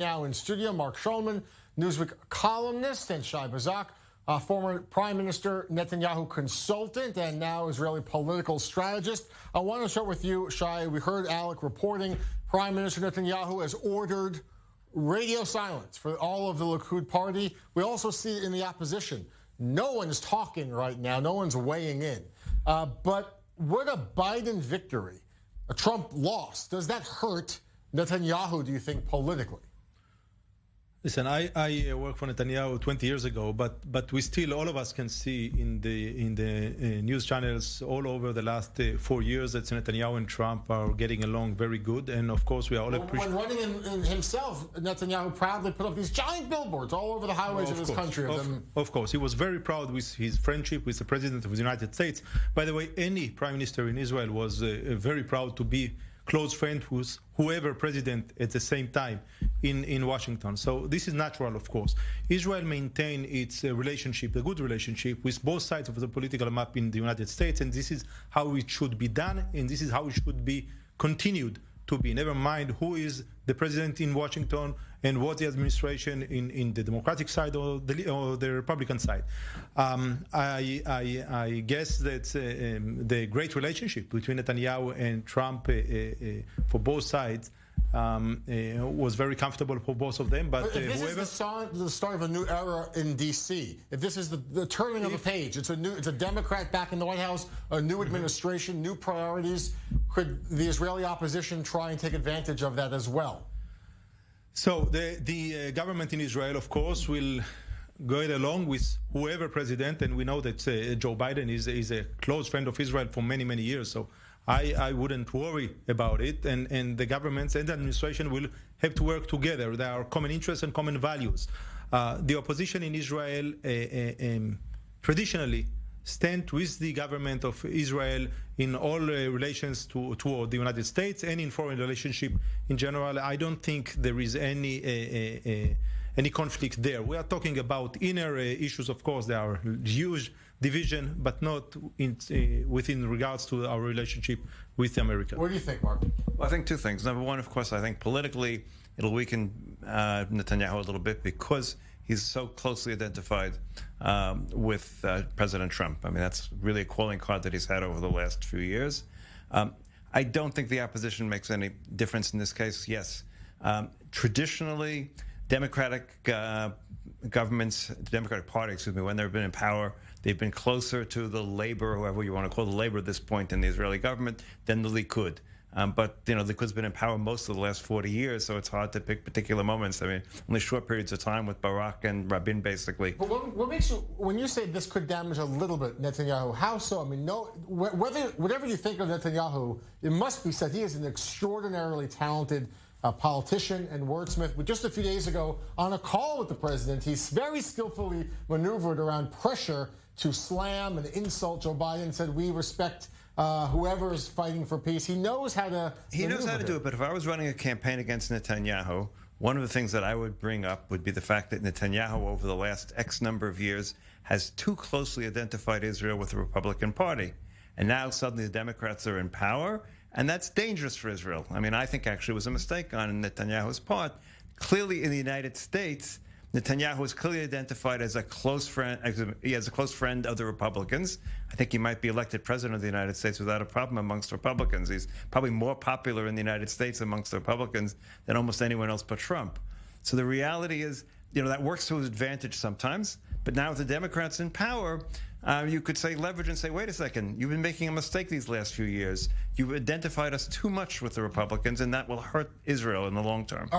Now in studio, Mark Schulman, Newsweek columnist, and Shai Bazak, former Prime Minister Netanyahu consultant and now Israeli political strategist. I want to start with you, Shai. We heard Alec reporting Prime Minister Netanyahu has ordered radio silence for all of the Likud party. We also see it in the opposition. No one's talking right now. No one's weighing in. But would a Biden victory, a Trump loss, does that hurt Netanyahu, do you think, politically? Listen, I worked for Netanyahu 20 years ago, but we still, all of us can see in the news channels all over the last 4 years that Netanyahu and Trump are getting along very good, and of course we are all appreciative. When running in himself, Netanyahu proudly put up these giant billboards all over the highways of this country. Of course, he was very proud with his friendship with the President of the United States. By the way, any Prime Minister in Israel was very proud to be close friend with whoever president at the same time in Washington. So this is natural, of course. Israel maintained its relationship, a good relationship, with both sides of the political map in the United States, and this is how it should be done, and this is how it should be continued to be. Never mind who is the president in Washington and what the administration in the Democratic side or the Republican side. I guess that the great relationship between Netanyahu and Trump for both sides was very comfortable for both of them. But if this is the start of a new era in D.C., if this is the turning of a page, it's a Democrat back in the White House, a new administration, new priorities. Could the Israeli opposition try and take advantage of that as well? So the government in Israel, of course, will go along with whoever president, and we know that Joe Biden is a close friend of Israel for many, many years. So I wouldn't worry about it, and the governments and the administration will have to work together. There are common interests and common values. The opposition in Israel traditionally stand with the government of Israel in all relations toward the United States and in foreign relationship in general. I don't think there is any conflict there. We are talking about inner issues, of course. There are huge division, but not within regards to our relationship with America. What do you think, Mark? Well, I think two things. Number one, of course, I think politically it'll weaken Netanyahu a little bit because he's so closely identified with President Trump. I mean, that's really a calling card that he's had over the last few years. I don't think the opposition makes any difference in this case. Yes, traditionally, Democratic governments, Democratic Party, excuse me, when they've been in power, they've been closer to the labor, whoever you want to call the labor at this point in the Israeli government, than the Likud. But, you know, the Likud's been in power most of the last 40 years, so it's hard to pick particular moments. I mean, only short periods of time with Barak and Rabin, basically. But what makes you, when you say this could damage a little bit Netanyahu, how so? I mean, whatever you think of Netanyahu, it must be said he is an extraordinarily talented politician and wordsmith. But just a few days ago, on a call with the president, he's very skillfully maneuvered around pressure to slam and insult Joe Biden, said we respect whoever is fighting for peace. He knows how to do it, but if I was running a campaign against Netanyahu, one of the things that I would bring up would be the fact that Netanyahu, over the last X number of years, has too closely identified Israel with the Republican Party. And now suddenly the Democrats are in power, and that's dangerous for Israel. I mean, I think actually it was a mistake on Netanyahu's part. Clearly in the United States, Netanyahu is clearly identified as a close friend. He has a close friend of the Republicans. I think he might be elected president of the United States without a problem amongst Republicans. He's probably more popular in the United States amongst the Republicans than almost anyone else but Trump. So the reality is, you know, that works to his advantage sometimes. But now with the Democrats in power, you could say leverage and say, wait a second, you've been making a mistake these last few years. You've identified us too much with the Republicans, and that will hurt Israel in the long term.